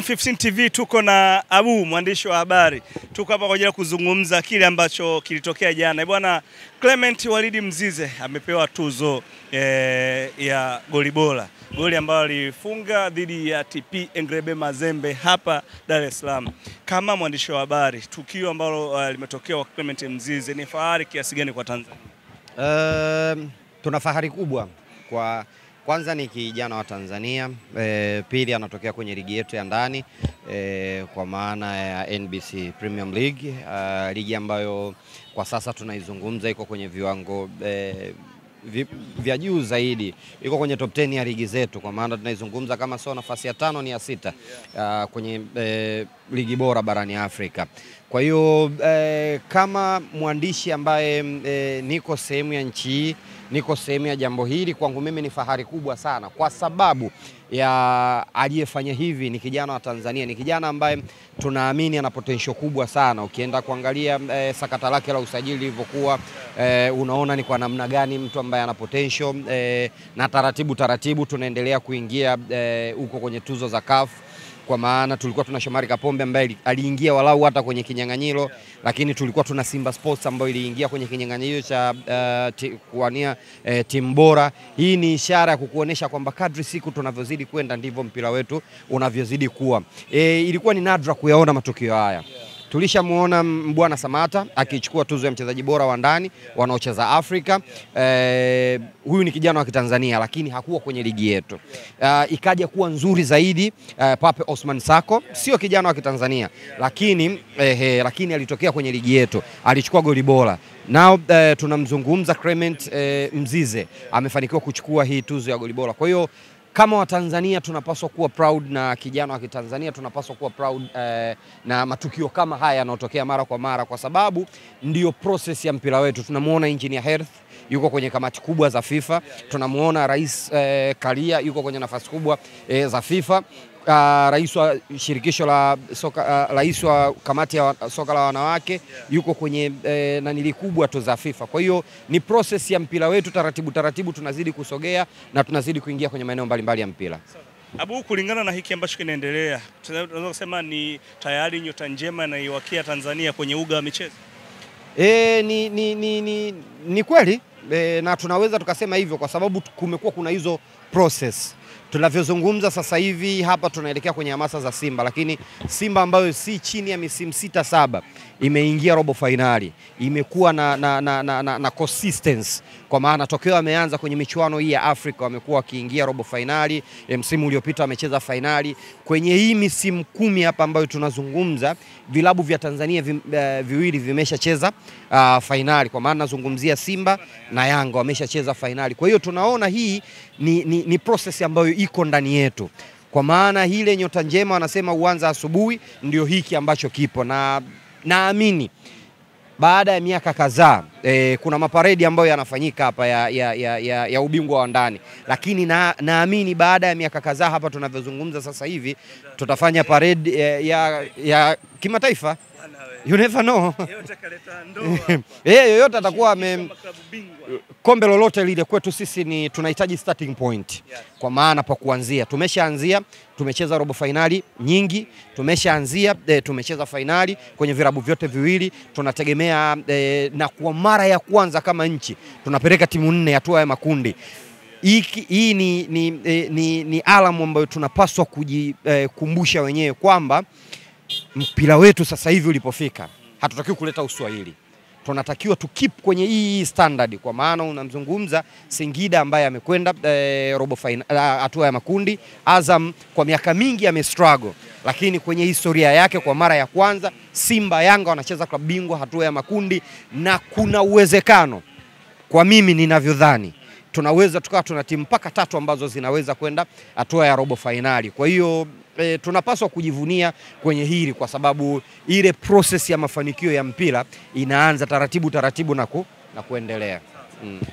15 TV tuko na Abu, mwandishi wa habari. Tuko hapa kwa ajili ya kuzungumza kile ambacho kilitokea jana. Bwana Clement Walid Mzize amepewa tuzo ya goli bora. Goli ambalo alifunga dhidi ya TP Englebe Mazembe hapa Dar es Salaam. Kama mwandishi wa habari, tukio ambalo limetokea kwa Clement Mzize ni fahari kiasi gani kwa Tanzania? Tuna fahari kubwa kwa kwanza ni kijana wa Tanzania, pili anatokea kwenye ligi yetu ya ndani, kwa maana ya NBC Premium League, ligi ambayo kwa sasa tunaizungumza iko kwenye viwango vya juu zaidi, iko kwenye top 10 ya ligi zetu, kwa maana tunaizungumza kama sio nafasi ya 5 ni ya 6 kwenye ligi bora barani Afrika. Kwa hiyo kama mwandishi ambaye niko sehemu ya nchi hii, niko sehemu ya jambo hili, kwangu mimi ni fahari kubwa sana, kwa sababu ya aliyefanya hivi ni kijana wa Tanzania, ni kijana ambaye tunaamini ana potential kubwa sana. Ukienda kuangalia sakata lake la usajili lilivyokuwa, unaona ni kwa namna gani mtu ambaye ana potential, na taratibu tunaendelea kuingia huko kwenye tuzo za CAF. Kwa maana tulikuwa tuna Shomari Kapombe ambaye aliingia walau hata kwenye kinyang'anyiro, lakini tulikuwa tuna Simba Sports ambayo iliingia kwenye kinyang'anyiro cha kuwania timu bora. Hii ni ishara ya kukuonesha kwamba kadri siku tunavyozidi kwenda ndivyo mpira wetu unavyozidi kuwa. Ilikuwa ni nadra kuyaona matukio haya. Tulishamuona Mbwana Samata akichukua tuzo ya mchezaji bora wa ndani wanaocheza Afrika. Huyu ni kijana wa Kitanzania lakini hakuwa kwenye ligi yetu. Ikaja kuwa nzuri zaidi Pape Osman Sako, sio kijana wa Kitanzania lakini alitokea kwenye ligi yetu, alichukua goli bora. Now tunamzungumza Clement Mzize, amefanikiwa kuchukua hii tuzo ya goli bora. Kwa hiyo kama Watanzania tunapaswa kuwa proud na kijana wa Kitanzania, tunapaswa kuwa proud na matukio kama haya yanayotokea mara kwa mara, kwa sababu ndio process ya mpira wetu. Tunamuona Engineer Hersi yuko kwenye kamati kubwa za FIFA, tunamuona Rais Karia yuko kwenye nafasi kubwa za FIFA, rais wa shirikisho la soka, rais wa kamati ya soka la wanawake yuko kwenye nanili kubwa tu za FIFA. Kwa hiyo ni process ya mpira wetu, taratibu tunazidi kusogea na tunazidi kuingia kwenye maeneo mbalimbali ya mpira. Abu, kulingana na hiki ambacho kinaendelea, tunaweza kusema ni tayari nyota njema na iwakia Tanzania kwenye uga wa michezo? Ni kweli, na tunaweza tukasema hivyo kwa sababu kumekuwa kuna hizo process. Tunavyozungumza sasa hivi hapa tunaelekea kwenye hamasa za Simba, lakini Simba ambayo si chini ya misimu 6-7 imeingia robo finali, imekuwa na consistency, kwa maana tokeo ameanza kwenye michuano hii ya Afrika wamekuwa wakiingia robo finali. Msimu uliopita wamecheza finali. Kwenye hii misimu 10 hapa ambayo tunazungumza, vilabu vya Tanzania viwili vimeshacheza finali, kwa maana nazungumzia Simba na Yanga wameshacheza finali. Kwa hiyo tunaona hii ni process ambayo iko ndani yetu, kwa maana ile nyota njema wanasema uanza asubuhi, ndio hiki ambacho kipo, na naamini baada ya miaka kadhaa kuna maparedi ambayo yanafanyika hapa ya ubingwa wa ndani, lakini naamini baada ya miaka kadhaa hapa tunavyozungumza sasa hivi tutafanya paredi ya kimataifa. You never know. Yoyote atakuwa kombe lolote lile kwetu sisi ni tunahitaji starting point, kwa maana pa kuanzia. Tumeshaanzia, tumecheza robo finali nyingi, tumecheza finali kwenye vilabu vyote viwili. Tunategemea na kwa mara ya kwanza kama nchi tunapeleka timu 4 hatua ya makundi. Hii ni alamu ambayo tunapaswa kujikumbusha wenyewe kwamba mpira wetu sasa hivi ulipofika, hatutakiwi kuleta uswahili. Tunatakiwa tu keep kwenye hii standard, kwa maana unamzungumza Singida ambaye amekwenda robo final hatua ya makundi. Azam kwa miaka mingi amestruggle, lakini kwenye historia yake kwa mara ya kwanza Simba Yanga wanacheza klabu bingwa hatua ya makundi, na kuna uwezekano, kwa mimi ninavyodhani, tunaweza tukawa tuna timu mpaka 3 ambazo zinaweza kwenda hatua ya robo finali. Kwa hiyo tunapaswa kujivunia kwenye hili, kwa sababu ile process ya mafanikio ya mpira inaanza taratibu na kuendelea.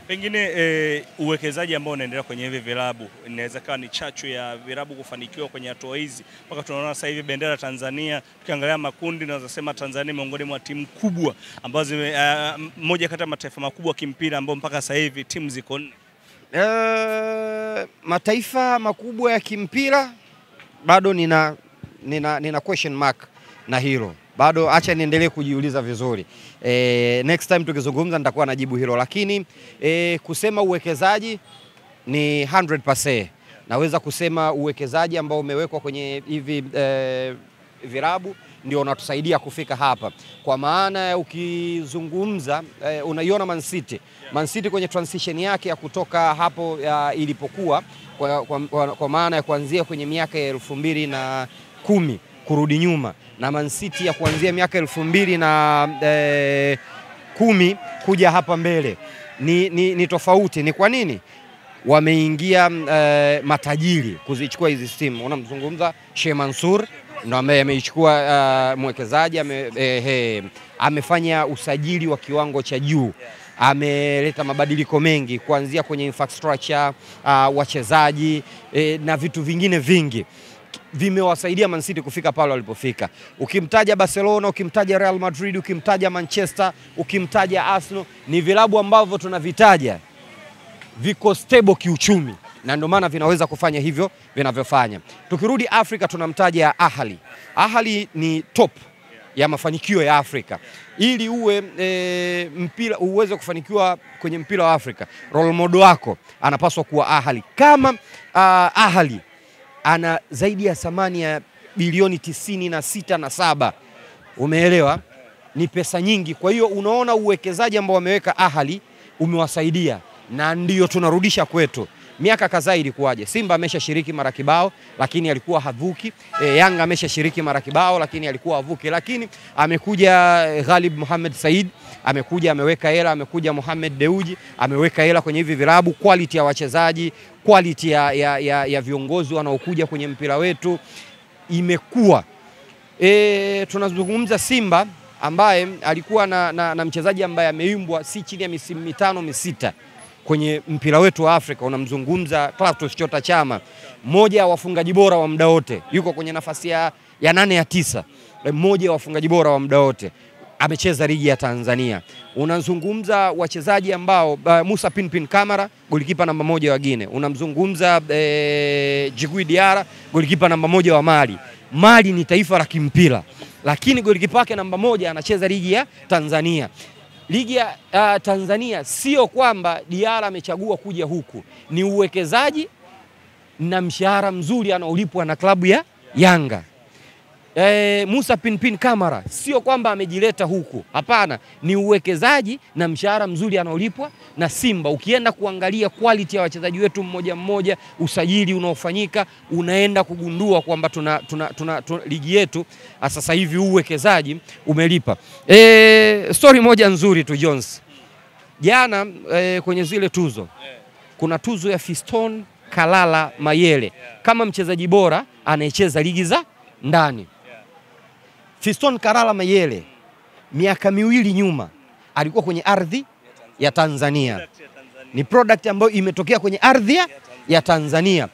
Pengine uwekezaji ambao unaendelea kwenye hivi vilabu inaweza kuwa ni chachu ya vilabu kufanikiwa kwenye hatua hizi, mpaka tunaona sasa hivi bendera Tanzania, tukiangalia makundi naweza sema Tanzania miongoni mwa timu kubwa ambazo moja kati ya mataifa makubwa kimpira ambao mpaka sasa hivi timu ziko 4. Mataifa makubwa ya kimpira bado nina question mark na hilo. Bado acha niendelee kujiuliza vizuri. Next time tukizungumza nitakuwa najibu hilo, lakini kusema uwekezaji ni 100%. Naweza kusema uwekezaji ambao umewekwa kwenye hivi virabu ndio unatusaidia kufika hapa. Kwa maana ukizungumza unaiona Man City kwenye transition yake ya kutoka hapo ilipokuwa kwa maana ya kuanzia kwenye miaka ya 2010 kurudi nyuma, na Man City ya kuanzia miaka 2010 kuja hapa mbele ni tofauti. Ni kwa nini? Wameingia matajiri kuzichukua hizi timu. Unamzungumza Sheikh Mansour ndo ambaye ameichukua mwekezaji, amefanya usajili wa kiwango cha juu, ameleta mabadiliko mengi kuanzia kwenye infrastructure, wachezaji na vitu vingine vingi vimewasaidia Man City kufika pale walipofika. Ukimtaja Barcelona, ukimtaja Real Madrid, ukimtaja Manchester, ukimtaja Arsenal, ni vilabu ambavyo tunavitaja viko stable kiuchumi, na ndio maana vinaweza kufanya hivyo vinavyofanya. Tukirudi Afrika tunamtaja Ahly. Ahly ni top ya mafanikio ya Afrika. Ili uwe mpira uweze kufanikiwa kwenye mpira wa Afrika, role model wako anapaswa kuwa Ahly. Kama Ahly ana zaidi ya thamani ya bilioni 96 na 7. Umeelewa? Ni pesa nyingi. Kwa hiyo unaona uwekezaji ambao wameweka Ahly umewasaidia, na ndio tunarudisha kwetu. Miaka kadhaa ilikuwaje? Simba ameshashiriki mara kibao lakini alikuwa havuki. Yanga ameshashiriki mara kibao lakini alikuwa havuki. Lakini amekuja Ghalib Mohamed Said, amekuja ameweka hela, amekuja Mohamed Dewji ameweka hela kwenye hivi vilabu. Quality ya wachezaji, quality ya viongozi wanaokuja kwenye mpira wetu imekuwa. Tunazungumza Simba ambaye alikuwa na mchezaji ambaye ameimbwa si chini ya misimu 5-6 kwenye mpira wetu wa Afrika. Unamzungumza Clatous Chota Chama, mmoja wa wafungaji bora wa muda wote, yuko kwenye nafasi ya 8 ya 9, mmoja wa wafungaji bora wa muda wote, amecheza ligi ya Tanzania. Unazungumza wachezaji ambao Musa Pinpin Kamara, golikipa namba 1 wa Guinea. Unamzungumza Djigui Diarra, golikipa namba 1 wa Mali. Mali ni taifa la kimpira, lakini golikipa wake namba 1 anacheza ligi ya Tanzania. Ligi ya Tanzania sio kwamba Diarra amechagua kuja huku, ni uwekezaji na mshahara mzuri anaolipwa na klabu ya Yanga. Musa Pinpin Kamara sio kwamba amejileta huku, hapana, ni uwekezaji na mshahara mzuri anaolipwa na Simba. Ukienda kuangalia quality ya wachezaji wetu mmoja mmoja, usajili unaofanyika, unaenda kugundua kwamba tuna ligi yetu sasa hivi uwekezaji umelipa. Story moja nzuri tu Jones. Jana kwenye zile tuzo kuna tuzo ya Fiston Kalala Mayele kama mchezaji bora anayecheza ligi za ndani. Fiston Kalala Mayele miaka 2 nyuma alikuwa kwenye ardhi ya Tanzania. Ni product ambayo imetokea kwenye ardhi ya Tanzania.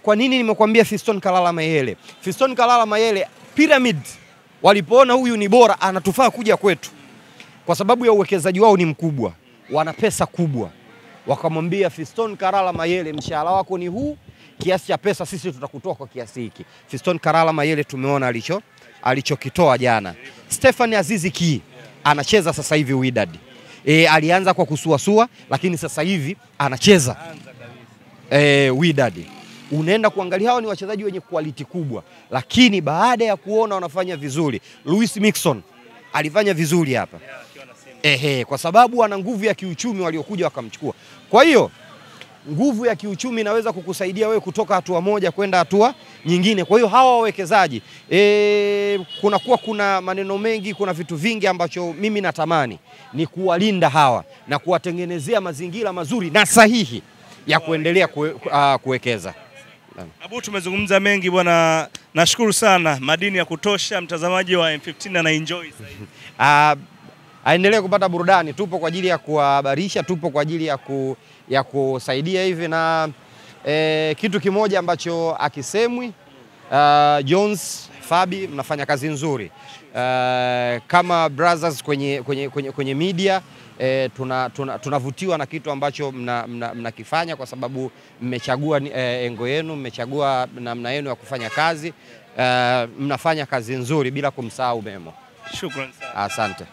Kwa nini nimekuambia Fiston Kalala Mayele? Fiston Kalala Mayele, Pyramid walipoona huyu ni bora anatufaa kuja kwetu, kwa sababu ya uwekezaji wao ni mkubwa, wana pesa kubwa, wakamwambia Fiston Kalala Mayele, mshahara wako ni huu, kiasi cha pesa sisi tutakutoa kwa kiasi hiki. Fiston Kalala Mayele tumeona alichokitoa jana. Stefan Azizi Ki anacheza sasa hivi Wydad. Alianza kwa kusuasua lakini sasa hivi anacheza Wydad. Unaenda kuangalia hao ni wachezaji wenye quality kubwa, lakini baada ya kuona wanafanya vizuri, Luis Mixon alifanya vizuri hapa. Kwa sababu ana nguvu ya kiuchumi waliokuja wakamchukua. Kwa hiyo nguvu ya kiuchumi inaweza kukusaidia wewe kutoka hatua moja kwenda hatua nyingine. Kwa hiyo hawa wawekezaji kuna maneno mengi, kuna vitu vingi ambacho mimi natamani ni kuwalinda hawa na kuwatengenezea mazingira mazuri na sahihi ya kuendelea kuwekeza. Abu, tumezungumza mengi bwana, nashukuru sana, madini ya kutosha. Mtazamaji wa M15 na enjoy sasa. Aendelee kupata burudani, tupo kwa ajili ya kuhabarisha, tupo kwa ajili ya kusaidia hivi, na kitu kimoja ambacho akisemwi, Jones, Fabi mnafanya kazi nzuri kama brothers kwenye media. Tunavutiwa na kitu ambacho mnakifanya kwa sababu mmechagua engo yenu, mmechagua namna yenu ya kufanya kazi. mnafanya kazi nzuri bila kumsahau Memo. Shukrani sana. Asante.